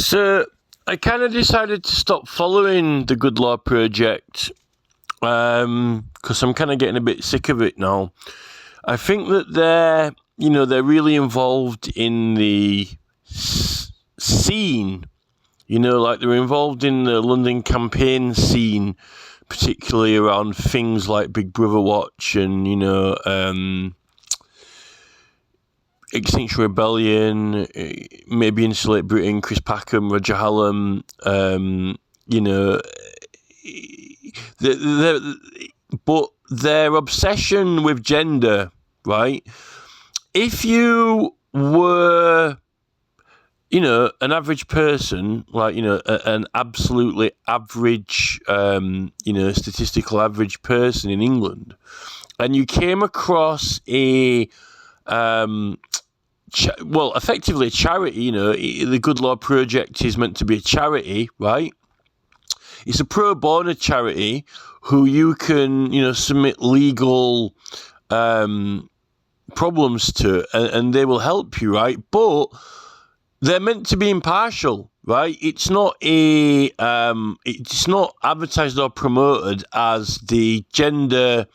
So I kind of decided to stop following the Good Law Project because I'm kind of getting a bit sick of it now. I think that they're really involved in the scene. Like they're involved in the London campaign scene, particularly around things like Big Brother Watch and, Extinction Rebellion, maybe Insulate Britain, Chris Packham, Roger Hallam, but their obsession with gender, right? If you were, an average person, like, an absolutely average, statistical average person in England, and you came across a, effectively a charity, the Good Law Project is meant to be a charity, right? It's a pro bono charity who you can, submit legal problems to, and they will help you, right? But they're meant to be impartial, right? It's not it's not advertised or promoted as the gender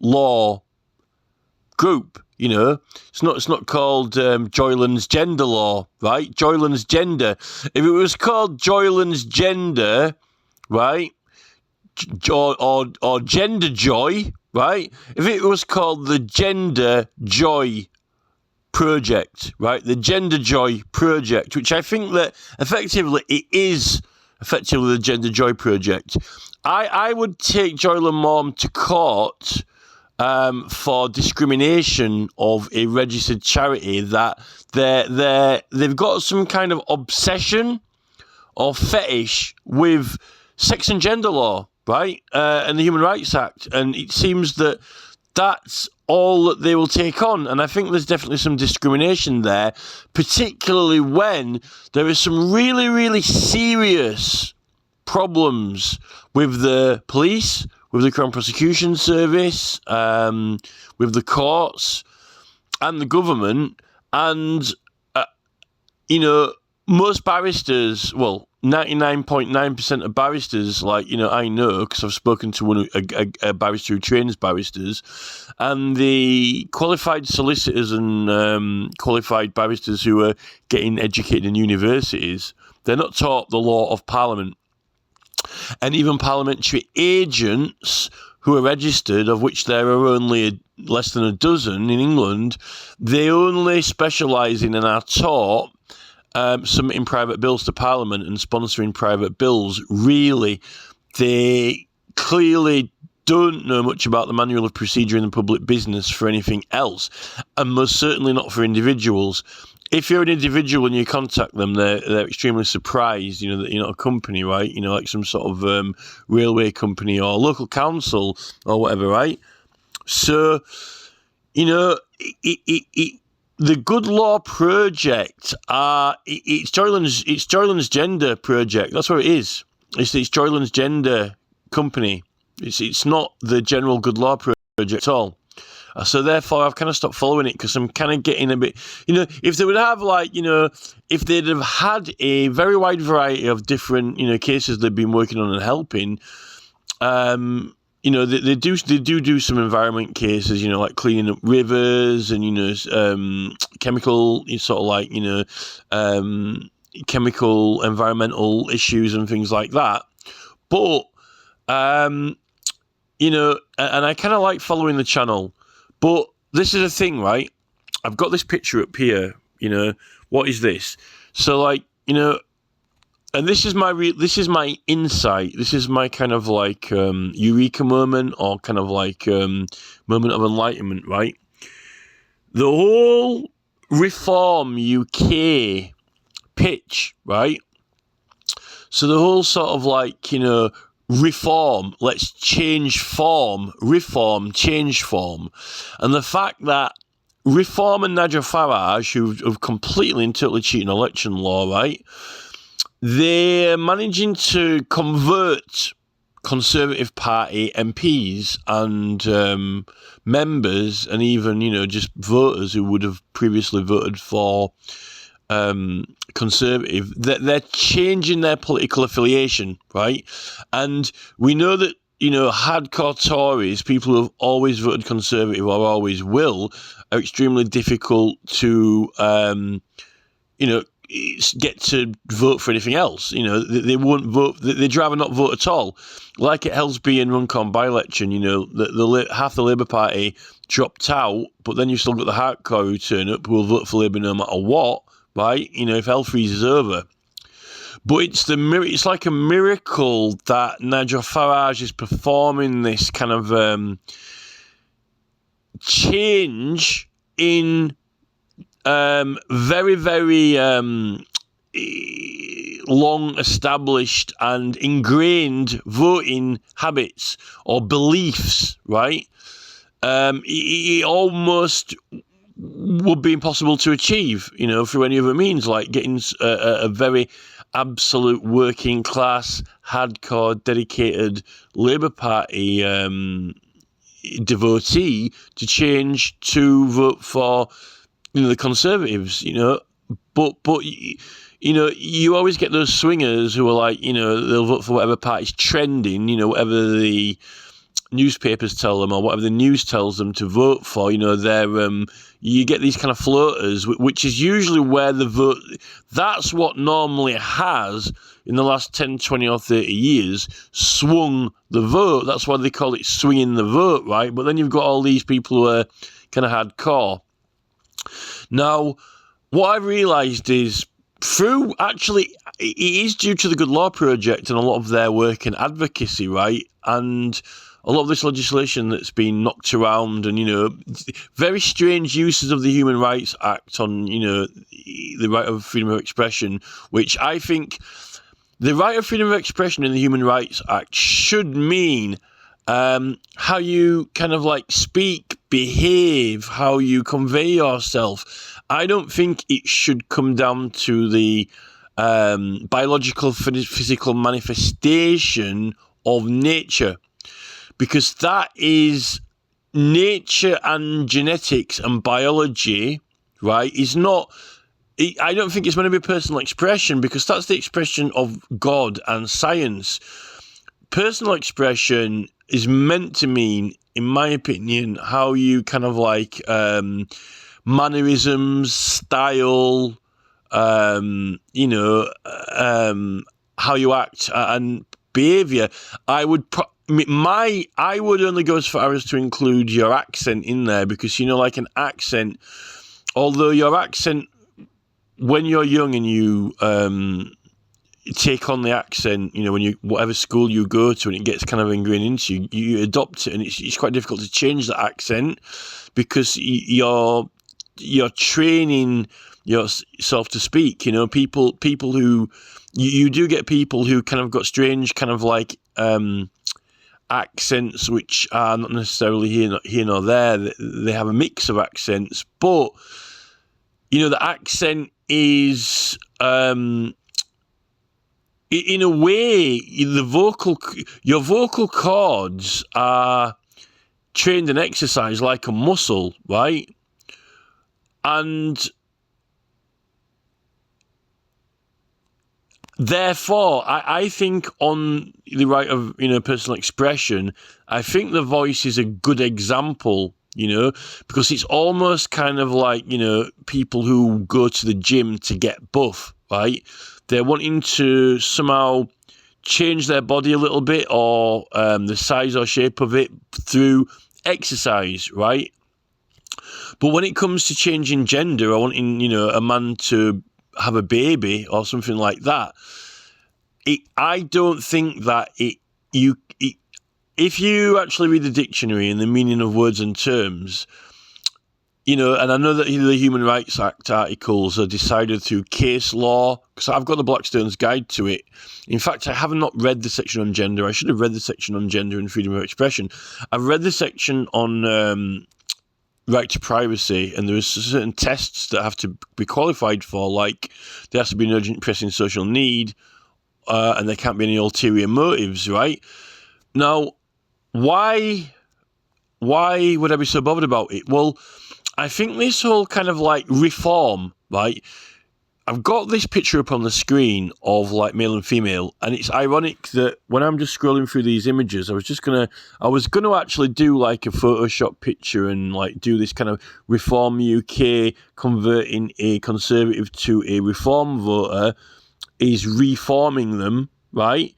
law group. It's not called Joylons Gender Law, right? Joylons Gender. If it was called Joylons Gender, right, or Gender Joy, right? If it was called the Gender Joy Project, right? The Gender Joy Project, which I think that effectively it is effectively the Gender Joy Project. I would take Joylon Maugham to court for discrimination of a registered charity that they've got some kind of obsession or fetish with sex and gender law, right? And the Human Rights Act. And it seems that that's all that they will take on. And I think there's definitely some discrimination there, particularly when there is some really, really serious problems with the police, with the Crown Prosecution Service, with the courts and the government. And, most barristers, 99.9% of barristers, I know, because I've spoken to a barrister who trains barristers, and the qualified solicitors and qualified barristers who are getting educated in universities, they're not taught the law of Parliament. And even parliamentary agents who are registered, of which there are only less than a dozen in England, they only specialise in and are taught submitting private bills to Parliament and sponsoring private bills. Really, they clearly don't know much about the manual of procedure in the public business for anything else, and most certainly not for individuals. If you're an individual and you contact them, they're extremely surprised, that you're not a company, right? Like some sort of railway company or local council or whatever, right? So, the Good Law Project, it's Joylon's Gender Project. That's what it is. It's Joylon's Gender Company. It's not the general Good Law Project at all. So therefore, I've kind of stopped following it because I'm kind of getting a bit, if they would have if they'd have had a very wide variety of different, cases they've been working on and helping, they do some environment cases, like cleaning up rivers and, chemical, chemical environmental issues and things like that. But, and I kind of like following the channel. But this is the thing, right? I've got this picture up here, what is this? So, and this is my insight. This is my kind of eureka moment, or kind of moment of enlightenment, right? The whole Reform UK pitch, right? So the whole sort of reform, let's change form, reform, change form. And the fact that Reform and Nigel Farage, who've completely and totally cheated election law, right? They're managing to convert Conservative Party MPs and members, and even, just voters who would have previously voted for conservative, they're changing their political affiliation, right? And we know that, hardcore Tories, people who have always voted Conservative or always will, are extremely difficult to, get to vote for anything else. They won't vote. They'd rather not vote at all. Like at Helsby and Runcorn by-election, half the Labour Party dropped out, but then you've still got the hardcore who turn up who will vote for Labour no matter what, right? If hell freezes over. But it's like a miracle that Nigel Farage is performing this kind of change in very, very long established and ingrained voting habits or beliefs, right? It almost would be impossible to achieve, through any other means, like getting a very absolute working class, hardcore, dedicated Labour Party devotee to change to vote for the Conservatives, but you always get those swingers who are like, they'll vote for whatever party's trending, whatever the newspapers tell them or whatever the news tells them to vote for. You get these kind of floaters, which is usually where the vote, that's what normally has, in the last 10, 20 or 30 years, swung the vote. That's why they call it swinging the vote, right? But then you've got all these people who are kind of hardcore. Now, what I've realised is, it is due to the Good Law Project and a lot of their work and advocacy, right? And a lot of this legislation that's been knocked around and, very strange uses of the Human Rights Act on, the right of freedom of expression, which I think the right of freedom of expression in the Human Rights Act should mean how you kind of like speak, behave, how you convey yourself. I don't think it should come down to the biological, physical manifestation of nature, because that is nature and genetics and biology, right? I don't think it's meant to be personal expression, because that's the expression of God and science. Personal expression is meant to mean, in my opinion, how you kind of like mannerisms, style, how you act and behaviour. I would only go as far as to include your accent in there, because like an accent, although your accent, when you're young and you take on the accent, when whatever school you go to and it gets kind of ingrained into you, you adopt it, and it's quite difficult to change that accent, because you're training yourself to speak. People who you do get people who kind of got strange kind of like accents, which are not necessarily here nor there. They have a mix of accents, but the accent is in a way, your vocal cords are trained and exercised like a muscle, right? And therefore, I think on the right of personal expression, I think the voice is a good example, because it's almost kind of like people who go to the gym to get buff, right? They're wanting to somehow change their body a little bit, or the size or shape of it, through exercise, right? But when it comes to changing gender, or wanting, a man to have a baby or something like that, I don't think that if you actually read the dictionary and the meaning of words and terms, and I know that the Human Rights Act articles are decided through case law, because I've got the Blackstone's Guide to it. In fact, I have not read the section on gender. I should have read the section on gender and freedom of expression. I've read the section on right to privacy, and there are certain tests that have to be qualified for, like there has to be an urgent pressing social need, and there can't be any ulterior motives, right? Now, why would I be so bothered about it? Well, I think this whole kind of like reform, right? I've got this picture up on the screen of like male and female, and it's ironic that when I'm just scrolling through these images, I was gonna actually do like a Photoshop picture and like do this kind of Reform UK converting a Conservative to a Reform voter is reforming them, right?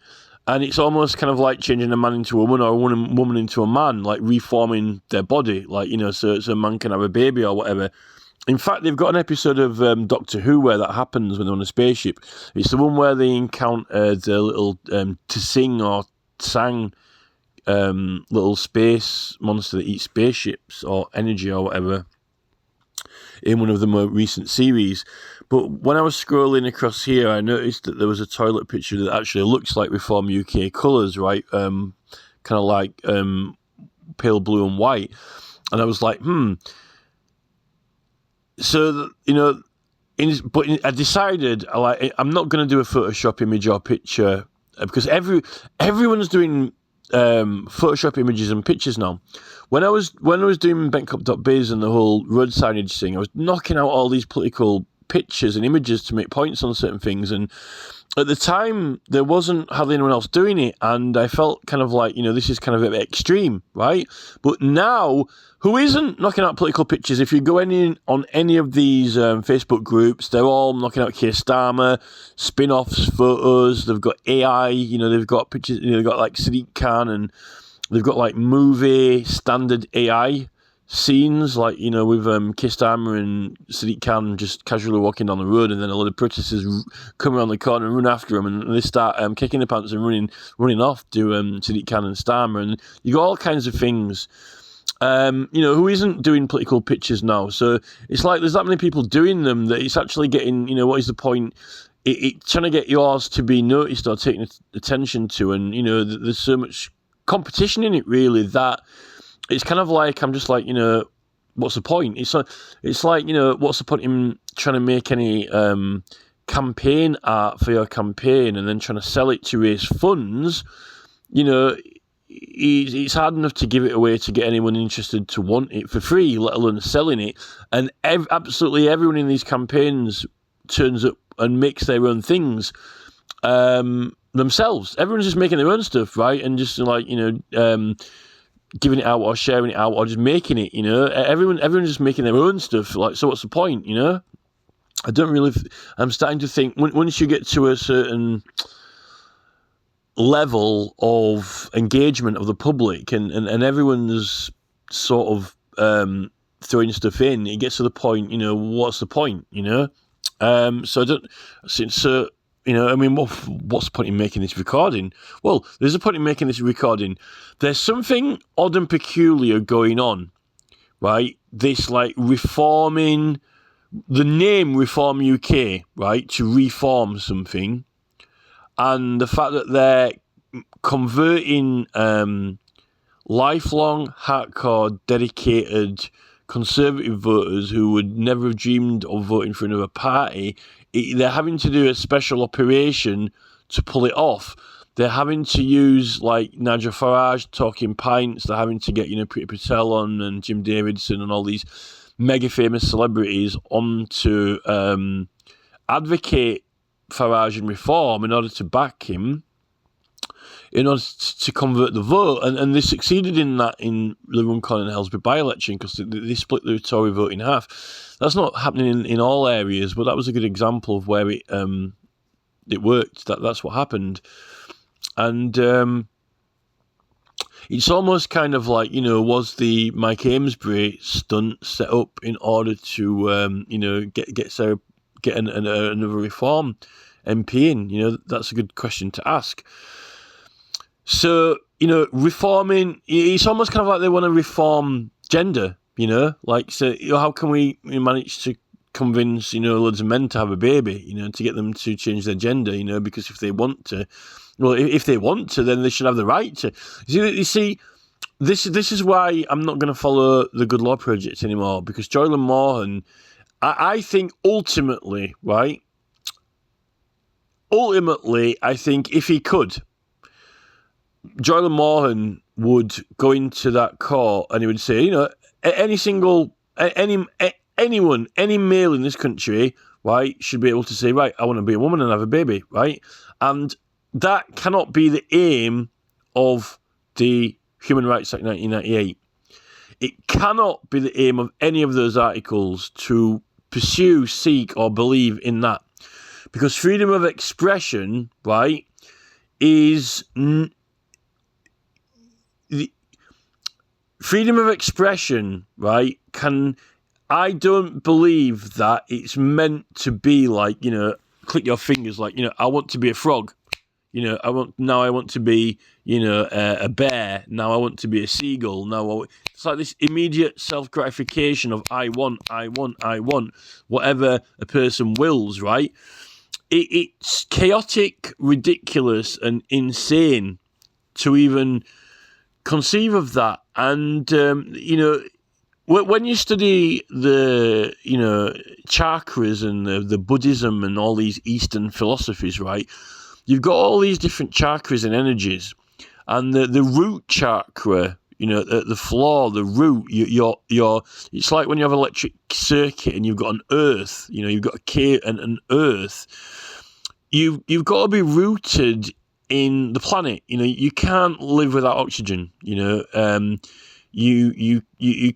And it's almost kind of like changing a man into a woman or a woman into a man, like reforming their body, like, you know, so a man can have a baby or whatever. In fact, they've got an episode of Doctor Who where that happens when they're on a spaceship. It's the one where they encounter the little Tsing or Tsang little space monster that eats spaceships or energy or whatever in one of the more recent series. But when I was scrolling across here, I noticed that there was a toilet picture that actually looks like Reform UK colours, right? Kind of like pale blue and white. And I was like, So, you know, I decided I'm not going to do a Photoshop image or picture because everyone's doing Photoshop images and pictures now. When I was doing Bentcop.biz and the whole road signage thing, I was knocking out all these political pictures and images to make points on certain things, and at the time there wasn't hardly anyone else doing it, and I felt kind of like, you know, this is kind of a bit extreme, right? But now, who isn't knocking out political pictures? If you go on any of these Facebook groups, they're all knocking out Keir Starmer, spin-offs, photos. They've got AI, you know, they've got pictures, you know, they've got like Sadiq Khan, and they've got like movie standard AI scenes, like, you know, with Keir Starmer and Sadiq Khan just casually walking down the road, and then a lot of protesters come around the corner and run after them, and they start kicking the pants and running off to Sadiq Khan and Starmer, and you got all kinds of things. You know, who isn't doing political pictures now? So it's like there's that many people doing them that it's actually getting, you know, what is the point? It's trying to get yours to be noticed or taken attention to, and, you know, there's so much competition in it, really, that it's kind of like, I'm just like, you know, what's the point? It's like, you know, what's the point in trying to make any campaign art for your campaign and then trying to sell it to raise funds? You know, it's hard enough to give it away to get anyone interested to want it for free, let alone selling it. And absolutely everyone in these campaigns turns up and makes their own things themselves. Everyone's just making their own stuff, right? And just like, you know, giving it out or sharing it out or just making it, you know. Everyone's just making their own stuff. Like, so what's the point, you know? I'm starting to think once you get to a certain level of engagement of the public and everyone's sort of throwing stuff in, it gets to the point, you know, what's the point, you know? You know, I mean, what's the point in making this recording? Well, there's a point in making this recording. There's something odd and peculiar going on, right? This, like, reforming, the name Reform UK, right, to reform something, and the fact that they're converting lifelong, hardcore, dedicated Conservative voters who would never have dreamed of voting for another party. They're having to do a special operation to pull it off. They're having to use, like, Nigel Farage talking pints. They're having to get, you know, Priti Patel on and Jim Davidson and all these mega famous celebrities on to advocate Farage and reform in order to back him, in order to convert the vote. And they succeeded in that in the Runcorn and Helsby by-election because they split the Tory vote in half. That's not happening in all areas, but that was a good example of where it worked. That's what happened. And it's almost kind of like, you know, was the Mike Amesbury stunt set up in order to, you know, get another Reform MP in? You know, that's a good question to ask. So, you know, reforming, it's almost kind of like they want to reform gender, you know, like, so, you know, how can we manage to convince, you know, loads of men to have a baby, you know, to get them to change their gender, you know, because if they want to, well, if they want to, then they should have the right to. You see, this is why I'm not going to follow the Good Law Project anymore, because Joylon Maugham, I think ultimately, right, I think if he could, Joylon Maugham would go into that court and he would say, you know, anyone, any male in this country right, should be able to say, right, I want to be a woman and have a baby, right? And that cannot be the aim of the Human Rights Act 1998. It cannot be the aim of any of those articles to pursue, seek, or believe in that. Because freedom of expression, right, is... freedom of expression, right, I don't believe that it's meant to be like, click your fingers, like, I want to be a frog. I want to be, a bear. Now I want to be a seagull. It's like this immediate self-gratification of I want, whatever a person wills, right? It's chaotic, ridiculous, and insane to even conceive of that. And, when you study the, chakras and the Buddhism and all these Eastern philosophies, right, you've got all these different chakras and energies. And the root chakra, the floor, the root, it's like when you have an electric circuit and you've got an earth, you've got an earth. You've got to be rooted in the planet. You can't live without oxygen. You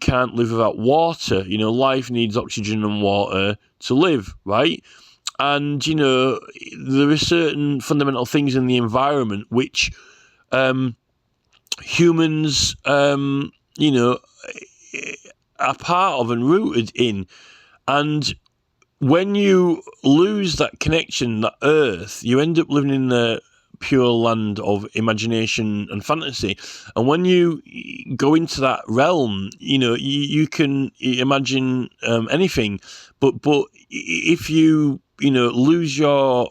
can't live without water. Life needs oxygen and water to live, right? And there are certain fundamental things in the environment which humans are part of and rooted in. And when you lose that connection, that earth, you end up living in the pure land of imagination and fantasy. And when you go into that realm, you can imagine anything. But if you lose your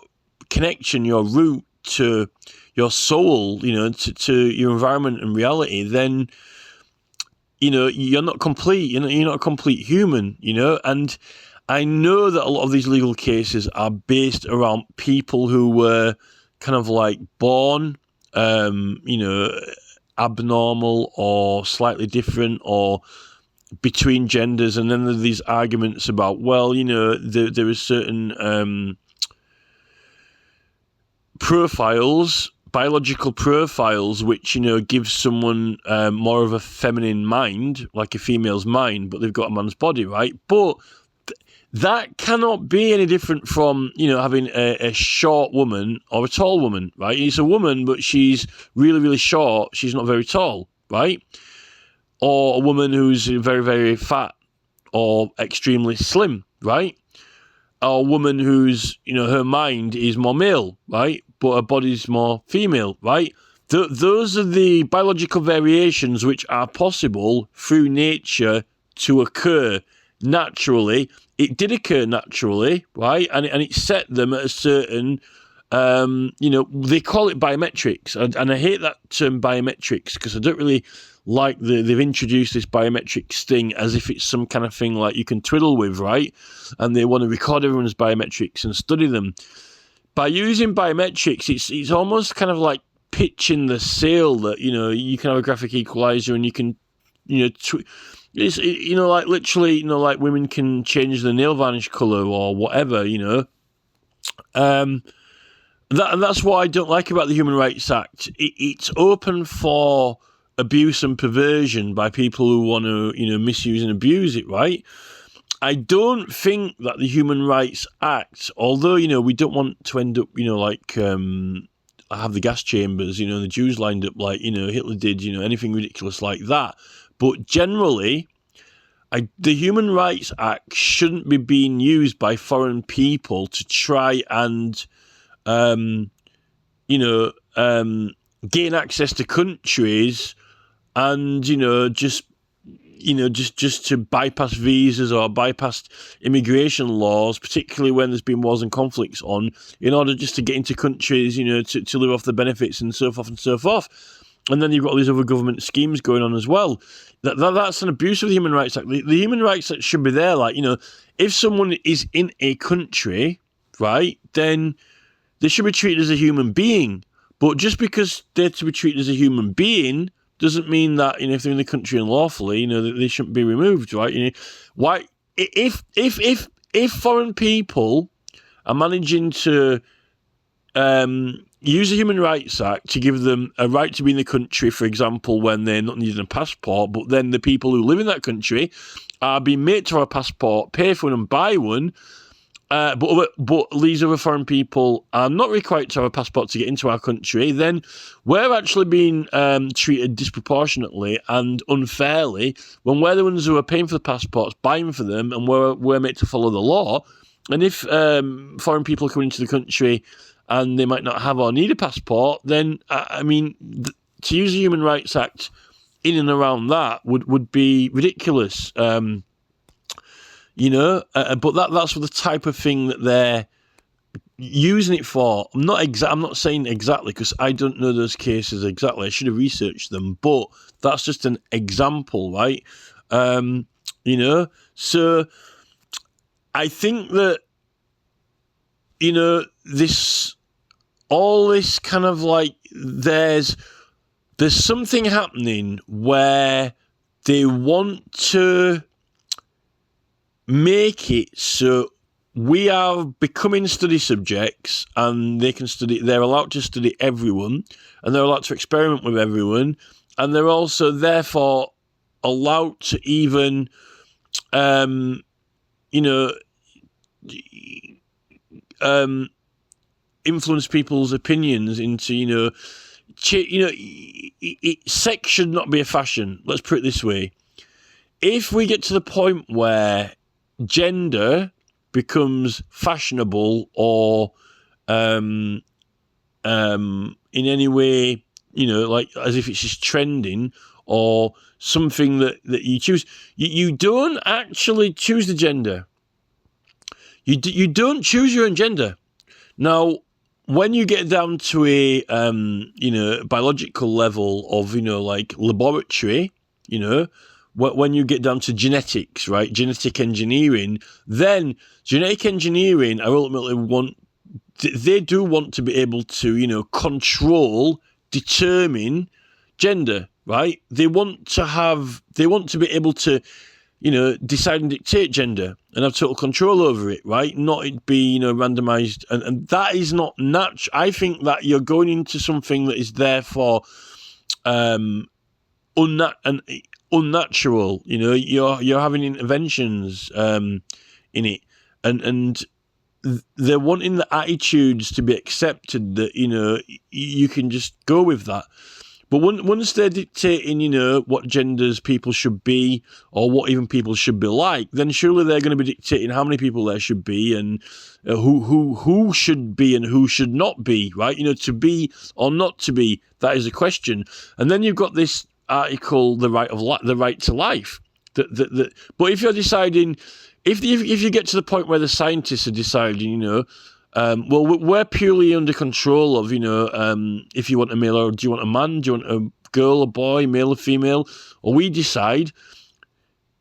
connection, your root to your soul, to your environment and reality, then you're not complete. You're not a complete human. And I know that a lot of these legal cases are based around people who were kind of like born, abnormal or slightly different or between genders, and then there's these arguments about, well, there are certain profiles, biological profiles, which give someone more of a feminine mind, like a female's mind, but they've got a man's body, right? But that cannot be any different from, having a short woman or a tall woman, right? It's a woman, but she's really, really short. She's not very tall, right? Or a woman who's very, very fat or extremely slim, right? Or a woman who's, her mind is more male, right? But her body's more female, right? Those are the biological variations which are possible through nature to occur naturally. It did occur naturally, right? And it set them at a certain, they call it biometrics. And I hate that term biometrics because I don't really like they've introduced this biometrics thing as if it's some kind of thing like you can twiddle with, right? And they want to record everyone's biometrics and study them. By using biometrics, it's almost kind of like pitching the sail that, you can have a graphic equalizer and you can, it's, like literally, like women can change the nail varnish colour or whatever, That's what I don't like about the Human Rights Act. It's open for abuse and perversion by people who want to, misuse and abuse it, right? I don't think that the Human Rights Act, although, we don't want to end up, have the gas chambers, the Jews lined up like, Hitler did, anything ridiculous like that. But generally, the Human Rights Act shouldn't be being used by foreign people to try and, gain access to countries and, just to bypass visas or bypass immigration laws, particularly when there's been wars and conflicts on, in order just to get into countries, to live off the benefits and so forth and so forth. And then you've got all these other government schemes going on as well. That's an abuse of the Human Rights Act. The Human Rights Act should be there. Like, if someone is in a country, right, then they should be treated as a human being. But just because they're to be treated as a human being doesn't mean that, if they're in the country unlawfully, that they shouldn't be removed, right? Why? If if foreign people are managing to use the Human Rights Act to give them a right to be in the country, for example, when they're not needing a passport, but then the people who live in that country are being made to have a passport, pay for one and buy one, but these other foreign people are not required to have a passport to get into our country, then we're actually being treated disproportionately and unfairly when we're the ones who are paying for the passports, buying for them, and we're meant to follow the law. And if foreign people come into the country and they might not have or need a passport, then, to use the Human Rights Act in and around that would be ridiculous. But that's the type of thing that they're using it for. I'm not saying exactly, because I don't know those cases exactly. I should have researched them, but that's just an example, right? So I think that, all this kind of like, there's something happening where they want to make it so we are becoming study subjects, and they're allowed to study everyone, and they're allowed to experiment with everyone, and they're also therefore allowed to even, influence people's opinions into, sex should not be a fashion. Let's put it this way. If we get to the point where gender becomes fashionable or in any way, like as if it's just trending or something that you choose, you don't actually choose the gender. You don't choose your own gender. Now, when you get down to a biological level of like laboratory, when you get down to genetics, right, genetic engineering, then genetic engineering are ultimately want to be able to control, determine gender, right? They want to be able to decide and dictate gender and have total control over it, right? Not it be, randomized. And that is not natural. I think that you're going into something that is therefore unnatural. You're having interventions in it. And they're wanting the attitudes to be accepted that, you can just go with that. But once they're dictating, what genders people should be or what even people should be like, then surely they're going to be dictating how many people there should be and who should be and who should not be, right? To be or not to be, that is a question. And then you've got this article, the right to life. But if you're deciding, if you get to the point where the scientists are deciding, we're purely under control of, if you want a male or do you want a man, do you want a girl, a boy, male or female, or we decide.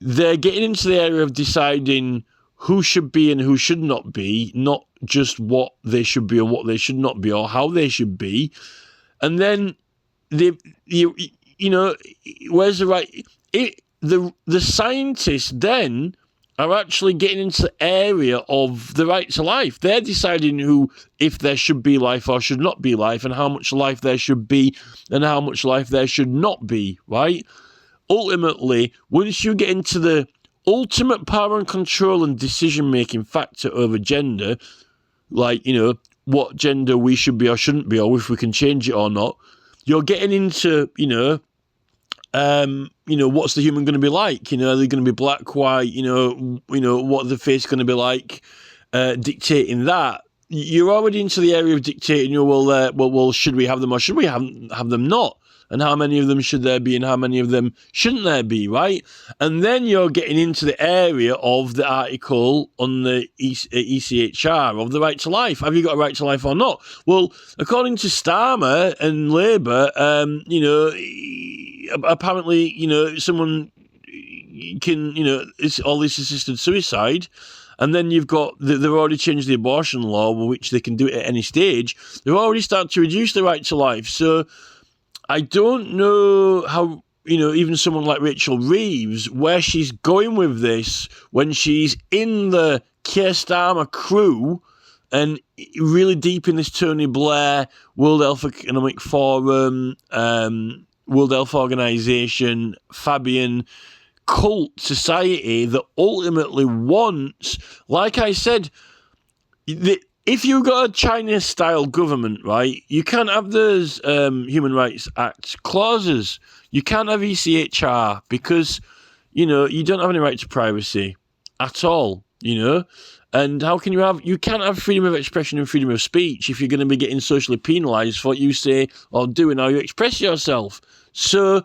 They're getting into the area of deciding who should be and who should not be, not just what they should be or what they should not be or how they should be. And then, where's the right... The scientists then are actually getting into the area of the right to life. They're deciding if there should be life or should not be life, and how much life there should be and how much life there should not be, right? Ultimately, once you get into the ultimate power and control and decision-making factor over gender, like, what gender we should be or shouldn't be, or if we can change it or not, you're getting into, what's the human going to be like? Are they going to be black, white? What the face going to be like? Dictating that, you're already into the area of dictating. Well, should we have them or should we have them not? And how many of them should there be, and how many of them shouldn't there be? Right? And then you're getting into the area of the article on the ECHR of the right to life. Have you got a right to life or not? Well, according to Starmer and Labour, apparently, someone can, it's all this assisted suicide. And then you've got, they've already changed the abortion law, which they can do it at any stage. They've already started to reduce the right to life. So I don't know how, even someone like Rachel Reeves, where she's going with this when she's in the Keir Starmer crew and really deep in this Tony Blair, World Health Economic Forum, World Health Organization, Fabian cult society that ultimately wants, like I said, if you've got a China-style government, right, you can't have those Human Rights Act clauses. You can't have ECHR because, you don't have any right to privacy at all, And how can you can't have freedom of expression and freedom of speech if you're going to be getting socially penalised for what you say or do and how you express yourself. So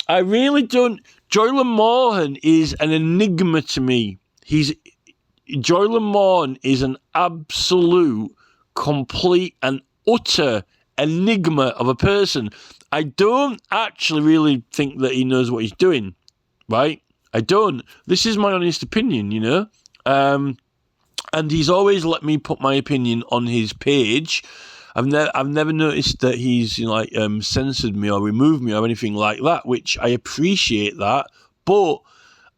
I really don't. Joylon Maugham is an enigma to me. Joylon Maugham is an absolute, complete and utter enigma of a person. I don't actually really think that he knows what he's doing, right? I don't. This is my honest opinion, and he's always let me put my opinion on his page. I've never noticed that he's censored me or removed me or anything like that, which I appreciate that. But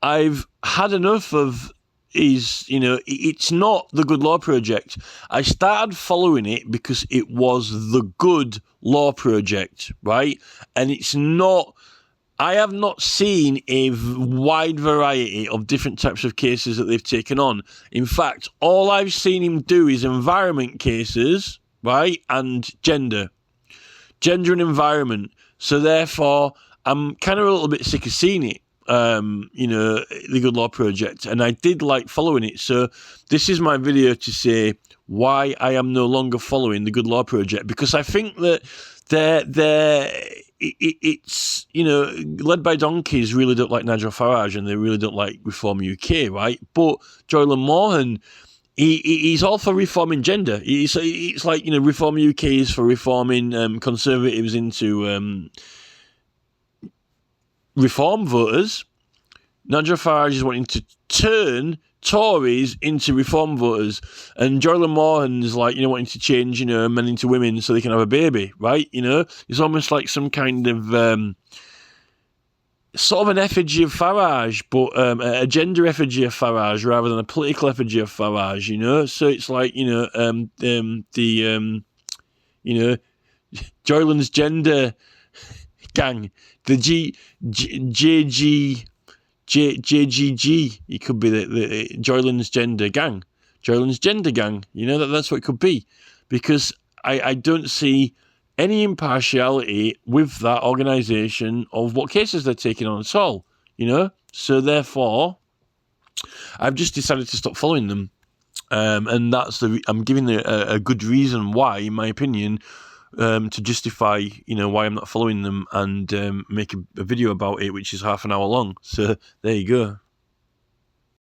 I've had enough of his, it's not the Good Law Project. I started following it because it was the Good Law Project, right? And it's not. I have not seen a wide variety of different types of cases that they've taken on. In fact, all I've seen him do is environment cases, right, and gender and environment. So therefore, I'm kind of a little bit sick of seeing it, the Good Law Project, and I did like following it. So this is my video to say why I am no longer following the Good Law Project, because I think that it's led by donkeys really don't like Nigel Farage and they really don't like Reform UK, right? But Joylon Maugham, he's all for reforming gender. It's like Reform UK is for reforming conservatives into reform voters. Nigel Farage is wanting to turn Tories into reform voters, and Joylon Maugham is wanting to change men into women so they can have a baby, right? It's almost like some kind of sort of an effigy of Farage, but a gender effigy of Farage rather than a political effigy of Farage. So it's like Joylons Gender Gang, the JGG, it could be the Joylons Gender Gang. Joylons Gender Gang, that's what it could be. Because I don't see any impartiality with that organisation of what cases they're taking on at all, So therefore, I've just decided to stop following them. And I'm giving a good reason why, in my opinion, to justify, why I'm not following them and make a video about it, which is half an hour long. So there you go.